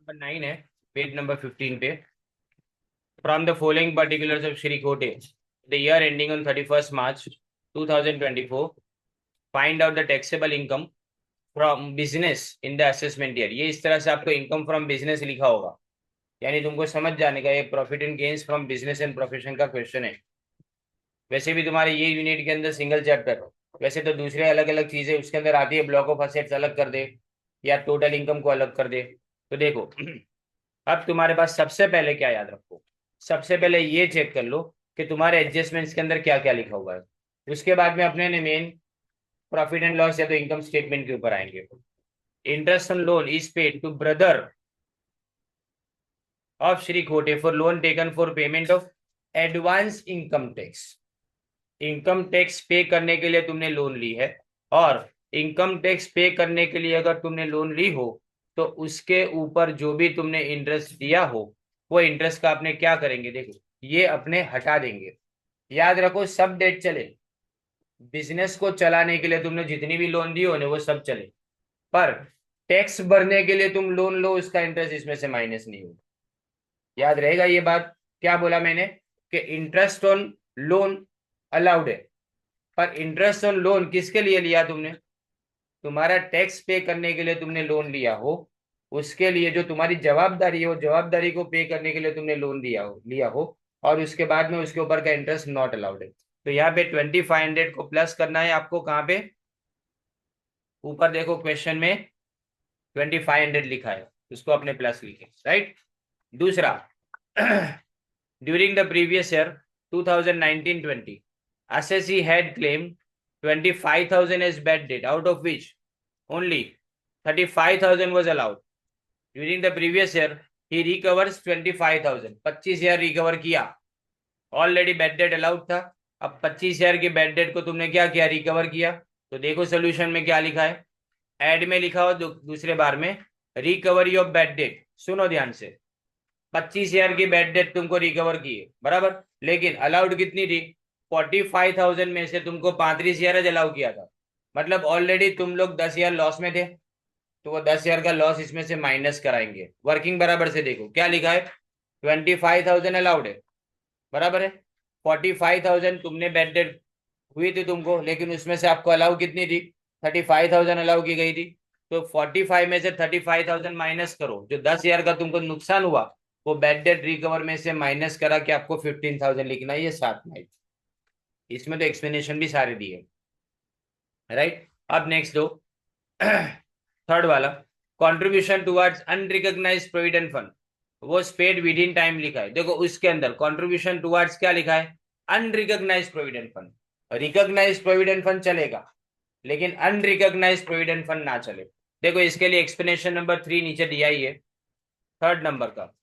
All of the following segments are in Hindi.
नंबर 9 है, पेज नंबर 15 पे। From the following particulars of Shri Kote the year ending on 31st March 2024, find out the taxable income from business in the assessment year. ये इस तरह से आपको इनकम फ्रॉम बिजनेस लिखा होगा, यानी तुमको समझ जाने का, ये profit and gains from business and profession का क्वेश्चन है। वैसे भी तुम्हारे ये यूनिट के अंदर सिंगल चैप्टर, वैसे तो दूसरे अलग अलग चीजें उसके अंदर आती है, ब्लॉक ऑफ असेट्स अलग कर दे या टोटल इनकम को अलग कर दे। तो देखो अब तुम्हारे पास सबसे पहले क्या याद रखो, सबसे पहले ये चेक कर लो कि तुम्हारे एडजस्टमेंट्स के अंदर क्या क्या लिखा हुआ है। उसके बाद में अपने ने मेन प्रॉफिट एंड लॉस या तो इनकम स्टेटमेंट के ऊपर आएंगे। Interest on loan is paid to brother of Shri Khote for loan taken for payment of advance income tax. Income tax pay करने के लिए तुमने लोन ली है, और इनकम टैक्स पे करने के लिए अगर तुमने लोन ली हो तो उसके ऊपर जो भी तुमने इंटरेस्ट दिया हो वो इंटरेस्ट का अपने क्या करेंगे, देखो ये अपने हटा देंगे। याद रखो सब डेट चले, बिजनेस को चलाने के लिए तुमने जितनी भी लोन दी हो ना वो सब चले, पर टैक्स भरने के लिए तुम लोन लो उसका इंटरेस्ट इसमें से माइनस नहीं होगा। याद रहेगा ये बात, क्या बोला मैंने कि इंटरेस्ट ऑन लोन अलाउड है, पर इंटरेस्ट ऑन लोन किसके लिए लिया तुमने, तुम्हारा टैक्स पे करने के लिए तुमने लोन लिया हो, उसके लिए जो तुम्हारी जवाबदारी है वो जवाबदारी को पे करने के लिए तुमने लोन लिया हो, और उसके बाद में उसके ऊपर का इंटरेस्ट नॉट अलाउड है। तो यहाँ पे 2500 को प्लस करना है आपको, कहाँ पे, ऊपर देखो क्वेश्चन में 2500 लिखा है, उसको अपने प्लस लिखे, राइट। दूसरा during the previous year 2019-20 assessee had claimed 25,000 as bad debt, out of which only 35,000 was allowed. During the previous year he recovers 25,000, 25,000 recover किया, ऑलरेडी बैड डेट अलाउड था। अब 25,000 की बैड डेट को तुमने क्या किया, रिकवर किया। तो देखो सोल्यूशन में क्या लिखा है, एड में लिखा हो दूसरे बार में रिकवरी ऑफ बैड डेट। सुनो ध्यान से, 25,000 की बैड डेट तुमको रिकवर की है बराबर, लेकिन अलाउड कितनी थी, 45,000 में से तुमको 35,000 अलाउ किया था, मतलब ऑलरेडी तुम लोग 10,000 लॉस में थे, तो वो 10,000 का लॉस इसमें से माइनस कराएंगे। वर्किंग बराबर से देखो क्या लिखा है, 25,000 अलाउड है बराबर है, 45,000 तुमने बैड डेट हुई थी तुमको, लेकिन उसमें से आपको अलाउ कितनी थी, 35,000 अलाउ की गई थी। तो 45 में से 35,000 माइनस करो, जो 10,000 का तुमको नुकसान हुआ वो बैड डेट रिकवर में से माइनस करा के आपको 15,000 लिखना है, ये साथ में। इसमें तो एक्सप्लेनेशन भी सारे दिए, राइट। अब नेक्स्ट दो थर्ड वाला, contribution towards unrecognised provident fund was paid with in time लिखा है। देखो उसके अंदर कंट्रीब्यूशन टुवर्ड्स क्या लिखा है, unrecognised provident fund. Recognised provident fund चलेगा लेकिन अनरिकॉग्नाइज्ड प्रोविडेंट फंड ना चले। देखो इसके लिए एक्सप्लेनेशन नंबर 3 नीचे दिया ही है, थर्ड नंबर का,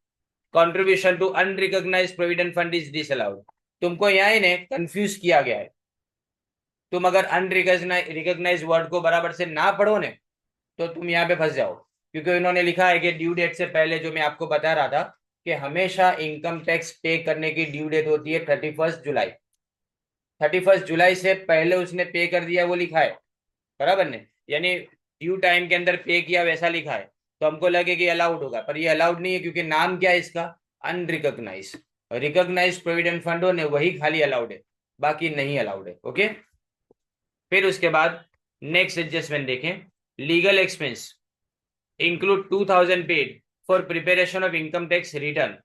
contribution to unrecognised provident fund is disallowed. तुमको यहाँ इन्हें कंफ्यूज किया गया है, तुम अगर अनरिकॉग्नाइज वर्ड को बराबर से ना पढ़ो ने तो तुम यहाँ पे फंस जाओ, क्योंकि इन्होंने लिखा है कि ड्यू डेट से पहले, जो मैं आपको बता रहा था कि हमेशा इनकम टैक्स पे करने की ड्यू डेट होती है 31 जुलाई। 31 जुलाई से पहले उसने पे कर दिया वो लिखा है बराबर ने, यानी ड्यू टाइम के अंदर पे किया वैसा लिखा है, तो हमको लगे कि अलाउड होगा, पर ये अलाउड नहीं है, क्योंकि नाम क्या है इसका, अनरिकॉग्नाइज। रिकॉग्नाइज प्रोविडेंट फंड ने वही खाली अलाउड है, बाकी नहीं अलाउड है, ओके। फिर उसके बाद नेक्स्ट एडजस्टमेंट देखें, legal expense include 2,000 paid for preparation of income tax return,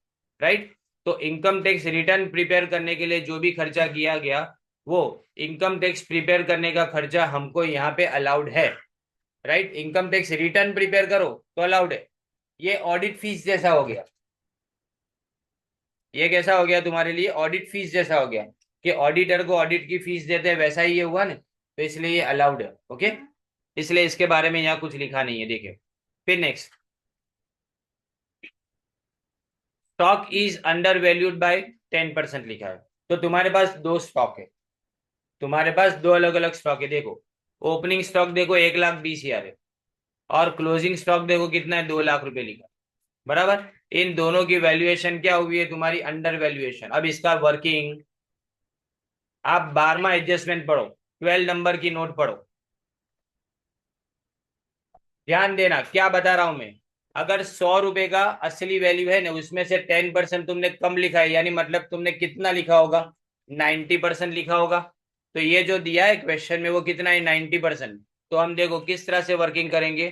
right. तो इनकम टैक्स रिटर्न प्रिपेयर करने के लिए जो भी खर्चा किया गया वो इनकम टैक्स प्रिपेयर करने का खर्चा हमको यहाँ पे अलाउड है, right. Income tax return preparer करो तो अलाउड है। ये ऑडिट फीस जैसा हो गया, ये कैसा हो गया तुम्हारे लिए, ऑडिट फीस जैसा हो गया, कि ऑडिटर को ऑडिट की फीस देते हैं वैसा ही ये हुआ ना, तो इसलिए ये अलाउड है, ओके। इसलिए इसके बारे में यहाँ कुछ लिखा नहीं है, देखिए। फिर next, stock is under valued bye 10% लिखा है। तो तुम्हारे पास दो स्टॉक है, तुम्हारे पास दो अलग अलग स्टॉक है। देखो ओपनिंग स्टॉक देखो 1,20,000 है, और क्लोजिंग स्टॉक देखो कितना है, 2,00,000 रुपए लिखा बराबर। इन दोनों की वैल्यूएशन क्या हुई है तुम्हारी, अंडर वैल्यूएशन। अब इसका वर्किंग, आप 12वां एडजस्टमेंट पढ़ो, 12 नंबर की नोट पढ़ो, ध्यान देना क्या बता रहा हूं मैं। अगर 100 रुपए का असली वैल्यू है ना, उसमें से 10% तुमने कम लिखा है, यानी मतलब तुमने कितना लिखा होगा, 90% लिखा होगा। तो ये जो दिया है क्वेश्चन में वो कितना है, 90%। तो हम देखो किस तरह से वर्किंग करेंगे।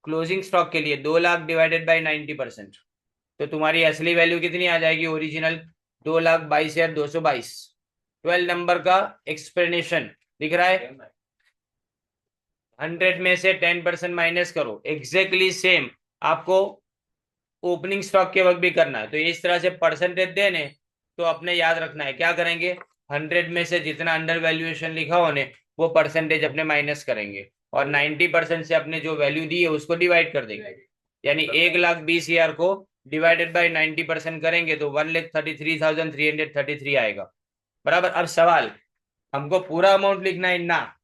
क्लोजिंग स्टॉक के लिए 2 लाख डिवाइडेड बाई 90%, तो तुम्हारी असली वैल्यू कितनी आ जाएगी ओरिजिनल, 2,22,222। 12 नंबर का एक्सप्लेनेशन दिख रहा है। 100 में से 10% माइनस करो, एग्जैक्टली सेम आपको ओपनिंग स्टॉक के वक्त भी करना है। तो इस तरह से परसेंटेज देने, तो अपने याद रखना है क्या करेंगे, 100 में से जितना अंडर वैल्यूएशन लिखा होने वो परसेंटेज अपने माइनस करेंगे, और 90% से अपने जो वैल्यू दी है उसको डिवाइड कर देंगे। यानी 1,20,000 को डिवाइडेड बाई 90% करेंगे तो 1,33,333 आएगा। बराबर। अब सवाल, हमको पूरा अमाउंट लिखना है ना,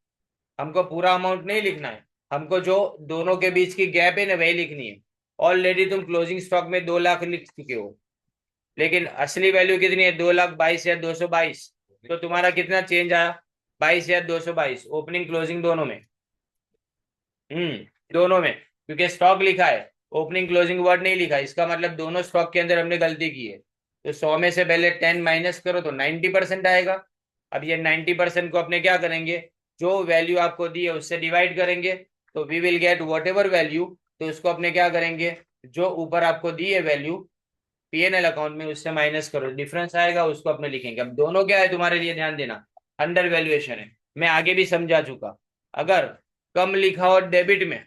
हमको पूरा अमाउंट नहीं लिखना है, हमको जो दोनों के बीच की गैप है ना वही लिखनी है। ऑलरेडी तुम क्लोजिंग स्टॉक में 2 लाख लिख चुके हो, लेकिन असली वैल्यू कितनी है, 2,22,222। तो तुम्हारा कितना चेंज आया, 22,222, ओपनिंग क्लोजिंग दोनों में। दोनों में, क्योंकि स्टॉक लिखा है, ओपनिंग क्लोजिंग वर्ड नहीं लिखा, इसका मतलब दोनों स्टॉक के अंदर हमने गलती की है। तो 100 में से पहले 10 माइनस करो तो 90% आएगा। अब ये 90% को अपने क्या करेंगे, जो वैल्यू आपको दी है उससे डिवाइड करेंगे, तो we will get whatever value. तो उसको अपने क्या करेंगे, जो ऊपर आपको दी है वैल्यू पीएनएल अकाउंट में, उससे माइनस करो, डिफरेंस आएगा उसको अपने लिखेंगे। अब दोनों क्या है तुम्हारे लिए, ध्यान देना, अंडर वैल्यूएशन है, मैं आगे भी समझा चुका। अगर कम लिखा हो डेबिट में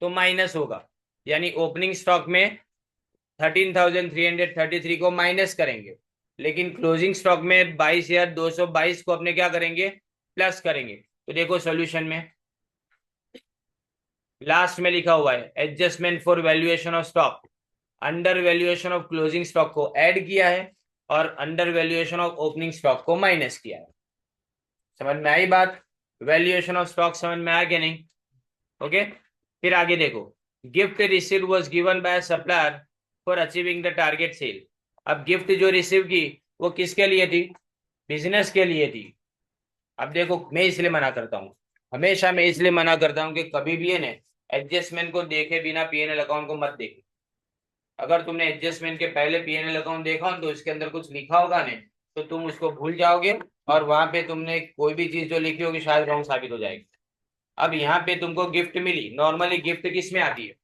तो माइनस होगा, यानी ओपनिंग स्टॉक में 13,333 को माइनस करेंगे, लेकिन क्लोजिंग स्टॉक में 22,222 को अपने क्या करेंगे, प्लस करेंगे। तो देखो सॉल्यूशन में लास्ट में लिखा हुआ है adjustment for valuation of stock, under valuation of closing stock को ऐड किया है और under valuation of opening stock को माइनस किया है। समझ में आई बात, वैल्यूएशन ऑफ स्टॉक समझ में आया कि नहीं। ओके, फिर आगे देखो, gift receive was given by supplier for achieving the target sale. अब गिफ्ट जो रिसीव की वो किसके लिए थी, बिजनेस के लिए थी। अब देखो मैं इसलिए मना करता हूँ, हमेशा मैं इसलिए मना करता हूँ कि कभी भी है ना एडजस्टमेंट को देखे बिना पीएनएल अकाउंट को मत देखो। अगर तुमने एडजस्टमेंट के पहले पीएनएल अकाउंट देखा हो तो इसके अंदर कुछ लिखा होगा नहीं, तो तुम उसको भूल जाओगे, और वहां पे तुमने कोई भी चीज जो लिखी होगी शायद रॉन्ग साबित हो जाएगी। अब यहाँ पे तुमको गिफ्ट मिली, नॉर्मली गिफ्ट किस में आती है,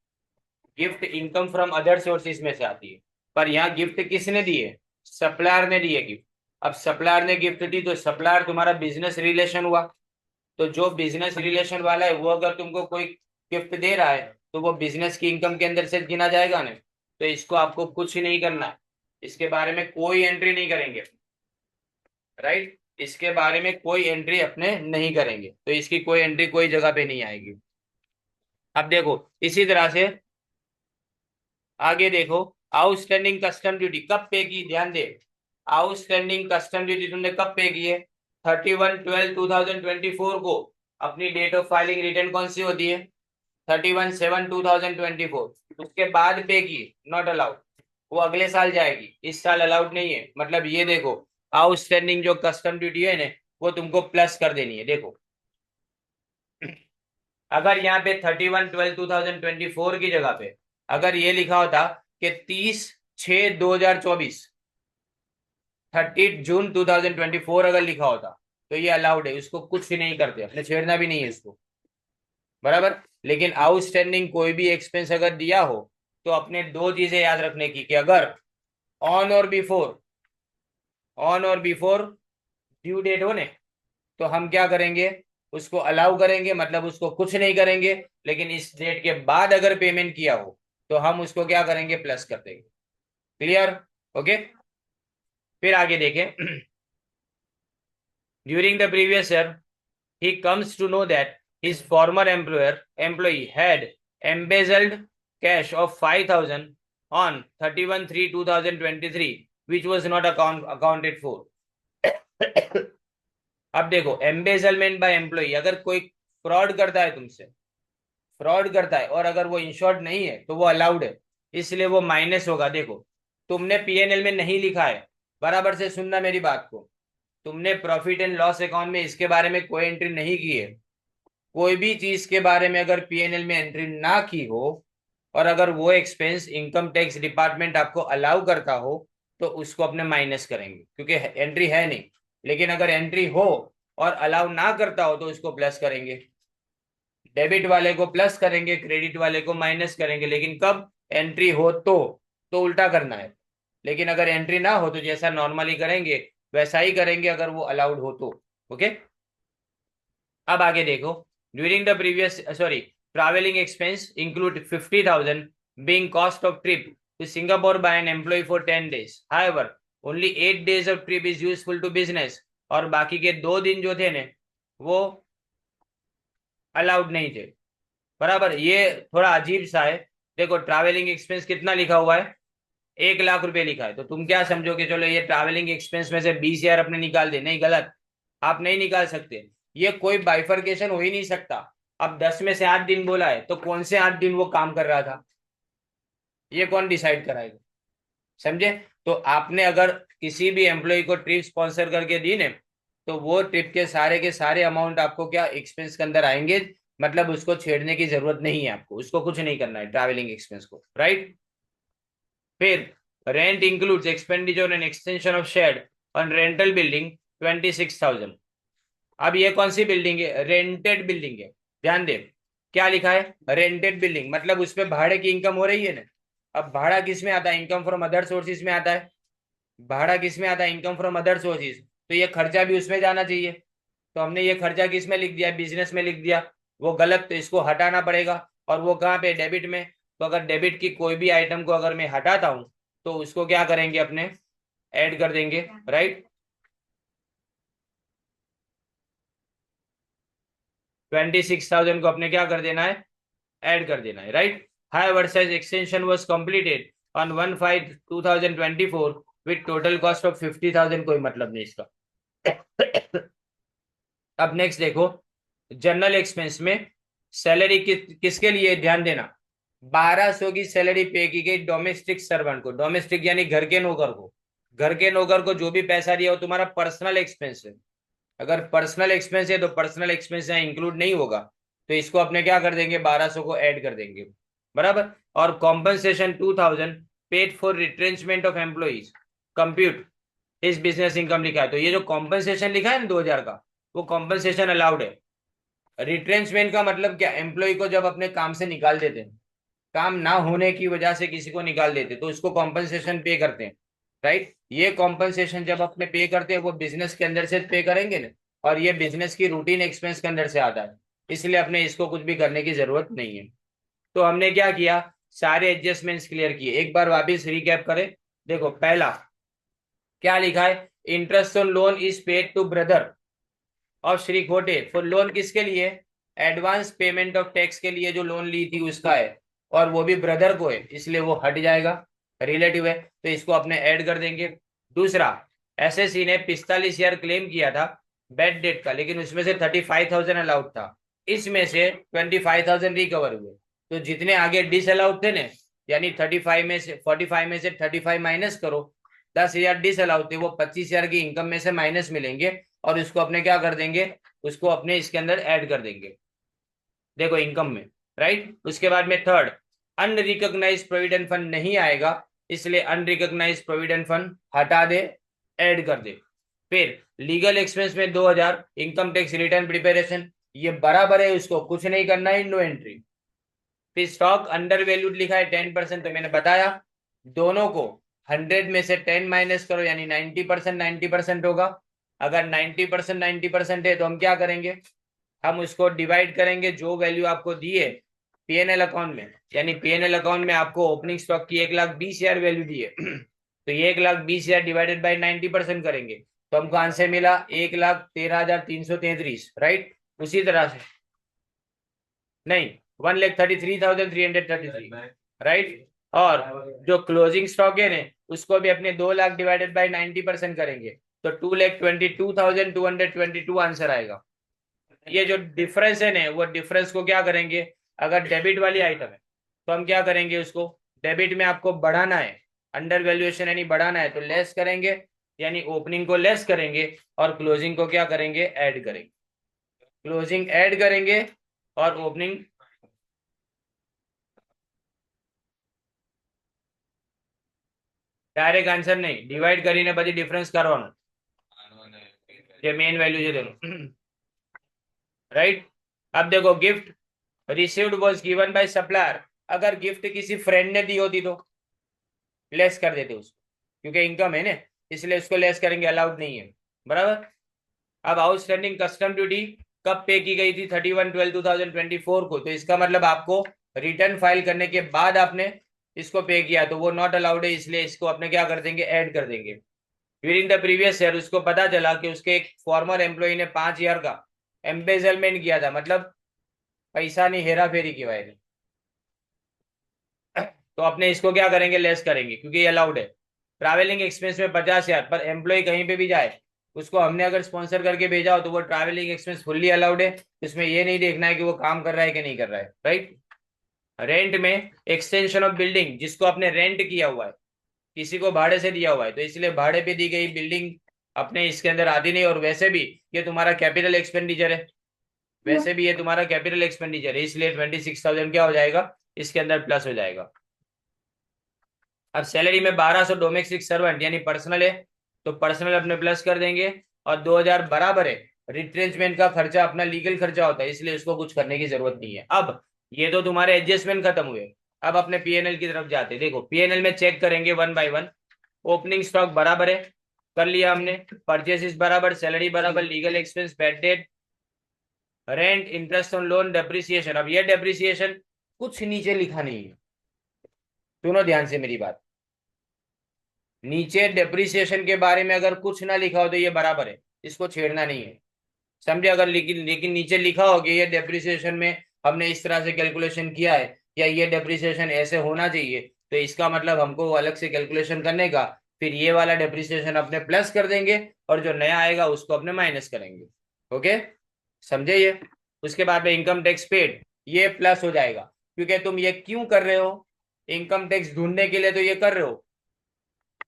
gift income from other sources में से आती है, पर यहाँ गिफ्ट किसने दी है, सप्लायर ने दी है गिफ्ट। अब सप्लायर ने गिफ्ट दी तो सप्लायर तुम्हारा बिजनेस रिलेशन हुआ, तो जो बिजनेस रिलेशन वाला है वो अगर तुमको कोई गिफ्ट दे रहा है तो वो बिजनेस की इनकम के अंदर से गिना जाएगा ना। तो इसको आपको कुछ ही नहीं करना है, इसके बारे में कोई एंट्री नहीं करेंगे, राइट, इसके बारे में कोई एंट्री अपने नहीं करेंगे, तो इसकी कोई एंट्री कोई जगह पे नहीं आएगी। अब देखो इसी तरह से आगे देखो, आउटस्टैंडिंग कस्टम ड्यूटी कब पे की, ध्यान दे, आउटस्टैंडिंग कस्टम ड्यूटी तुमने कब पे की है, 31/12/2024 को। अपनी डेट ऑफ फाइलिंग रिटर्न कौन सी होती है, 31/7/2024, उसके बाद पे की, नॉट अलाउड, वो अगले साल जाएगी, इस साल अलाउड नहीं है। मतलब ये देखो आउटस्टैंडिंग जो कस्टम ड्यूटी है ना वो तुमको प्लस कर देनी है। देखो अगर यहाँ पे 31/12/2024 की जगह पे अगर ये लिखा होता कि 30/6/2024, 30 जून 2024 अगर लिखा होता तो ये अलाउड है, उसको कुछ भी नहीं करते, अपने छेड़ना भी नहीं है इसको, बराबर। लेकिन आउटस्टैंडिंग कोई भी एक्सपेंस अगर दिया हो तो अपने दो चीजें याद रखने की, कि अगर ऑन और बिफोर, ऑन और बिफोर ड्यू डेट हो ने, तो हम क्या करेंगे, उसको अलाउ करेंगे, मतलब उसको कुछ नहीं करेंगे। लेकिन इस डेट के बाद अगर पेमेंट किया हो तो हम उसको क्या करेंगे, प्लस कर देंगे। Clear, okay. फिर आगे देखें, during the previous year he comes to know that his former employee had embezzled cash of 5,000 on 31/3/2023 which was not accounted for. अब देखो एम्बेजलमेंट बाय एम्प्लॉई, अगर कोई फ्रॉड करता है तुमसे, फ्रॉड करता है और अगर वो इंश्योर्ड नहीं है तो वो अलाउड है, इसलिए वो माइनस होगा। देखो तुमने पीएनएल में नहीं लिखा है, बराबर से सुनना मेरी बात को, तुमने प्रॉफिट एंड लॉस अकाउंट में इसके बारे में कोई एंट्री नहीं की है। कोई भी चीज के बारे में अगर पीएनएल में एंट्री ना की हो और अगर वो एक्सपेंस इनकम टैक्स डिपार्टमेंट आपको अलाउ करता हो तो उसको अपने माइनस करेंगे, क्योंकि एंट्री है नहीं। लेकिन अगर एंट्री हो और अलाउ ना करता हो तो उसको प्लस करेंगे। डेबिट वाले को प्लस करेंगे, क्रेडिट वाले को माइनस करेंगे, लेकिन कब एंट्री हो तो उल्टा करना है। लेकिन अगर एंट्री ना हो तो जैसा नॉर्मली करेंगे वैसा ही करेंगे, अगर वो अलाउड हो तो। ओके, अब आगे देखो। During the previous sorry travelling expense include 50,000 being cost of trip to Singapore by an employee for 10 days. However, only 8 days of trip is useful to business. और बाकी के 2 दिन जो थे ने वो अलाउड नहीं थे। बराबर, ये थोड़ा अजीब सा है। देखो ट्रैवलिंग एक्सपेंस कितना लिखा हुआ है, 1 लाख रुपए लिखा है। तो तुम क्या समझोगे, चलो ये ट्रैवलिंग एक्सपेंस में से 20,000 अपने निकाल दे। नहीं, गलत। आप नहीं निकाल सकते, ये कोई बाइफर्केशन हो ही नहीं सकता। अब 10 में से 8 दिन बोला है तो कौन से 8 दिन वो काम कर रहा था, ये कौन डिसाइड कराएगा? समझे? तो आपने अगर किसी भी एम्प्लॉय को ट्रिप स्पॉन्सर करके दी ने, तो वो ट्रिप के सारे अमाउंट आपको क्या एक्सपेंस के अंदर आएंगे। मतलब उसको छेड़ने की जरूरत नहीं है, आपको उसको कुछ नहीं करना है ट्रैवलिंग एक्सपेंस को, राइट। फिर rent includes expenditure and extension of shed on rental building 26,000। अब ये कौन सी बिल्डिंग है? रेंटेड बिल्डिंग है। ध्यान दे, क्या लिखा है? रेंटेड बिल्डिंग, मतलब उसमें भाड़े की इनकम हो रही है ना। अब भाड़ा किस में आता है? इनकम फ्रॉम अदर सोर्सेज में आता है। भाड़ा किस में आता है? Income from other sources. तो ये खर्चा भी उसमें जाना चाहिए। तो हमने ये खर्चा किस में लिख दिया? बिजनेस में लिख दिया। वो गलत, तो इसको हटाना पड़ेगा। और वो कहाँ पे? डेबिट में। तो अगर डेबिट की कोई भी आइटम को अगर मैं हटाता हूं तो उसको क्या करेंगे? अपने ऐड कर देंगे, राइट। 26,000 को अपने क्या कर देना है? ऐड कर देना है, right. High versus extension was completed on 1/5/2024 with total cost of 50,000। कोई मतलब नहीं इसका। अब नेक्स्ट देखो, जनरल एक्सपेंस में सैलरी किसके लिए? ध्यान देना, 1200 की सैलरी पे की गई डोमेस्टिक सर्वेंट को। डोमेस्टिक यानी घर के नौकर को। घर के नौकर को जो भी पैसा दिया वो तुम्हारा पर्सनल एक्सपेंस है। अगर पर्सनल एक्सपेंस है तो पर्सनल एक्सपेंस यहाँ इंक्लूड नहीं होगा, तो इसको अपने क्या कर देंगे? 1200 को ऐड कर देंगे, बराबर। और compensation 2,000 paid for retrenchment of employees compute इस बिजनेस इनकम लिखा है। तो ये जो कॉम्पनसेशन लिखा है ना 2,000 का, वो कॉम्पनसेशन अलाउड है। रिट्रेंचमेंट का मतलब क्या? एम्प्लॉय को जब अपने काम से निकाल देते हैं, काम ना होने की वजह से किसी को निकाल देते तो उसको कॉम्पनसेशन पे करते हैं, राइट। ये कॉम्पनसेशन जब अपने पे करते हैं वो बिजनेस के अंदर से पे करेंगे ना, और ये बिजनेस की रूटीन एक्सपेंस के अंदर से आता है, इसलिए अपने इसको कुछ भी करने की जरूरत नहीं है। तो हमने क्या किया? सारे एडजस्टमेंट्स क्लियर किए। एक बार वापिस रिकैप करें। देखो पहला क्या लिखा है? Interest on loan is paid to brother और श्री खोटे फॉर लोन किसके लिए? एडवांस पेमेंट ऑफ टैक्स के लिए जो लोन ली थी उसका है, और वो भी ब्रदर को है, इसलिए वो हट जाएगा, रिलेटिव है, तो इसको अपने ऐड कर देंगे। दूसरा, एसएससी ने 45,000 क्लेम किया था बैड डेट का, लेकिन उसमें से 35,000 अलाउड था। इसमें से 25,000 रिकवर हुए। तो जितने आगे डिस अलाउड थे ना, यानी 45 में से 35 माइनस करो, 10,000 डिस अलाउड थे, वो 25,000 की इनकम में से माइनस मिलेंगे, और उसको अपने क्या कर देंगे? उसको अपने इसके अंदर ऐड कर देंगे, देखो इनकम में, राइट। उसके बाद में थर्ड, अनरिकॉग्नाइज्ड प्रोविडेंट फंड नहीं आएगा, इसलिए अनरिकॉग्नाइज्ड प्रोविडेंट फंड हटा दे, ऐड कर दे। फिर लीगल एक्सपेंस में 2,000 इनकम टैक्स रिटर्न प्रिपरेशन, ये बराबर है, उसको कुछ नहीं करना है, नो एंट्री। फिर स्टॉक अंडर वैल्यूड लिखा है 10%, तो मैंने बताया दोनों को 100 में से 10 माइनस करो, यानी 90%। 90% होगा। अगर 90% 90% है तो हम क्या करेंगे? हम उसको डिवाइड करेंगे जो वैल्यू आपको दी है पीएनएल अकाउंट में, यानी पीएनएल अकाउंट में आपको ओपनिंग स्टॉक की 1,20,000 वैल्यू दी है तो ये 1,20,000 डिवाइडेड बाई 90% करेंगे, तो हमको आंसर मिला 1,13,333, राइट। उसी तरह से नहीं, 1,33,333, राइट। और जो क्लोजिंग स्टॉक है ना, उसको भी अपने 2,00,000 डिवाइडेड बाई 90% करेंगे, तो 2,22,222 आंसर आएगा। ये जो डिफरेंस है ना, वो डिफरेंस को क्या करेंगे? अगर डेबिट वाली आइटम है तो हम क्या करेंगे? उसको डेबिट में आपको बढ़ाना है, अंडर वैल्यूएशन यानी बढ़ाना है, तो लेस करेंगे, यानी ओपनिंग को लेस करेंगे, और क्लोजिंग को क्या करेंगे? ऐड करेंगे। क्लोजिंग ऐड करेंगे और ओपनिंग डायरेक्ट आंसर नहीं, डिवाइड કરીને પછી ડિફરન્સ કરવાનો, જે મેઇન વેલ્યુ છે તેનું, राइट। अब देखो gift received was given by supplier, अगर गिफ्ट किसी फ्रेंड ने दी होती तो लेस कर देते उसको, क्योंकि इनकम है ना, इसलिए उसको लेस करेंगे, अलाउड नहीं है, बराबर। अब आउटस्टैंडिंग कस्टम ड्यूटी कब पे की गई थी, 31/12/2024 को, तो इसका मतलब आपको रिटर्न फाइल करने के बाद आपने इसको पे किया, तो वो नॉट अलाउड है, इसलिए इसको अपने क्या कर देंगे, ऐड कर देंगे। ड्यूरिंग द प्रीवियस ईयर उसको पता चला कि उसके एक फॉर्मर एम्प्लॉय ने 5 ईयर का एम्बेजलमेंट किया था, मतलब पैसा नहीं, हेरा फेरी की वायरी, तो अपने इसको क्या करेंगे, लेस करेंगे, क्योंकि ये अलाउड है। ट्रैवलिंग एक्सपेंस में 50,000, पर एम्प्लॉय कहीं पे भी जाए, उसको हमने अगर स्पॉन्सर करके भेजा हो तो वो ट्रैवलिंग एक्सपेंस फुल्ली अलाउड है, इसमें ये नहीं देखना है कि वो काम कर रहा है कि नहीं कर रहा है, राइट। रेंट में एक्सटेंशन ऑफ बिल्डिंग, जिसको आपने रेंट किया हुआ है, किसी को भाड़े से दिया हुआ है, तो इसलिए भाड़े पे दी गई बिल्डिंग अपने इसके अंदर आती नहीं, और वैसे भी ये तुम्हारा कैपिटल एक्सपेंडिचर है, वैसे भी ये तुम्हारा कैपिटल एक्सपेंडिचर है, इसलिए 26,000 क्या हो जाएगा, इसके अंदर प्लस हो जाएगा। अब सैलरी में 1200 डोमेस्टिक सर्वेंट यानी पर्सनल है, तो पर्सनल अपने प्लस कर देंगे, और 2000 बराबर है रिट्रेंचमेंट का खर्चा, अपना लीगल खर्चा होता है, इसलिए इसको कुछ करने की जरूरत नहीं है। अब ये तो तुम्हारे एडजस्टमेंट खत्म हुए, अब अपने पीएनएल की तरफ जाते, देखो पीएनएल में चेक करेंगे 1 बाय 1। ओपनिंग स्टॉक बराबर है, कर लिया हमने, परचेसिस बराबर, सैलरी बराबर, legal expense, bad debt, rent, interest on loan, depreciation. अब ये डेप्रिसिएशन कुछ नीचे लिखा नहीं है, सुनो ध्यान से मेरी बात, नीचे डेप्रिसिएशन के बारे में अगर कुछ ना लिखा हो तो ये बराबर है, इसको छेड़ना नहीं है, समझे। अगर लेकिन लेकिन नीचे लिखा हो कि ये डेप्रिसिएशन में हमने इस तरह से कैलकुलेशन किया है, या ये डेप्रिसिएशन ऐसे होना चाहिए, तो इसका मतलब हमको अलग से कैलकुलेशन करने का, फिर ये वाला डेप्रिसिएशन अपने प्लस कर देंगे, और जो नया आएगा उसको अपने माइनस करेंगे, ओके, समझे ये। उसके बाद में इनकम टैक्स पेड, ये प्लस हो जाएगा, क्योंकि तुम ये क्यों कर रहे हो, इनकम टैक्स ढूंढने के लिए तो ये कर रहे हो,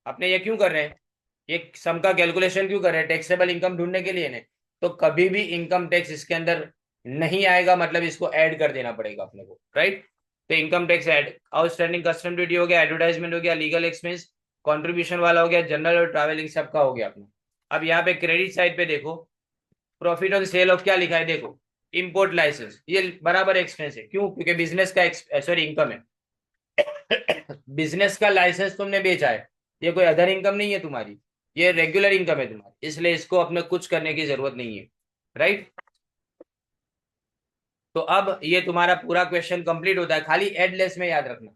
अपने ये क्यों कर रहे हैं, ये सम का कैलकुलेशन क्यों कर रहे हैं, टैक्सेबल इनकम ढूंढने के लिए नहीं, तो कभी भी इनकम टैक्स इसके अंदर नहीं आएगा, मतलब इसको ऐड कर देना पड़ेगा अपने को, राइट। तो income tax add, outstanding custom duty हो गया, एडवर्टाइजमेंट हो गया, लीगल एक्सपेंस, कंट्रीब्यूशन वाला हो गया, जनरल और ट्रैवलिंग सबका हो गया अपना। अब यहाँ पे क्रेडिट साइड पे देखो, प्रॉफिट ऑन सेल ऑफ क्या लिखा है, देखो इंपोर्ट लाइसेंस, ये बराबर एक्सपेंस है, क्यों, क्योंकि बिजनेस का सॉरी इनकम है, बिजनेस का लाइसेंस तुमने बेचा है, ये कोई अदर इनकम नहीं है तुम्हारी, ये रेगुलर इनकम है तुम्हारी, इसलिए इसको अपने कुछ करने की जरूरत नहीं है, राइट। तो अब ये तुम्हारा पूरा क्वेश्चन कंप्लीट होता है, खाली एड लेस में याद रखना,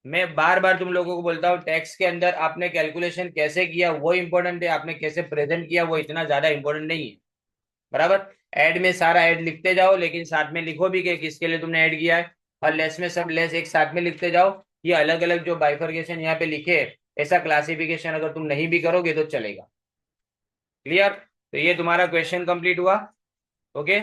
मैं बार बार तुम लोगों को बोलता हूँ, टैक्स के अंदर आपने कैलकुलेशन कैसे किया वो इंपॉर्टेंट है, आपने कैसे प्रेजेंट किया वो इतना ज्यादा इंपॉर्टेंट नहीं है, बराबर। ऐड में सारा ऐड लिखते जाओ, लेकिन साथ में लिखो भी कि किसके लिए तुमने ऐड किया है, और लेस में सब लेस एक साथ में लिखते जाओ, ये अलग अलग जो बाइफर्केशन यहाँ पे लिखे है, ऐसा क्लासिफिकेशन अगर तुम नहीं भी करोगे तो चलेगा, क्लियर। तो ये तुम्हारा क्वेश्चन कंप्लीट हुआ, ओके।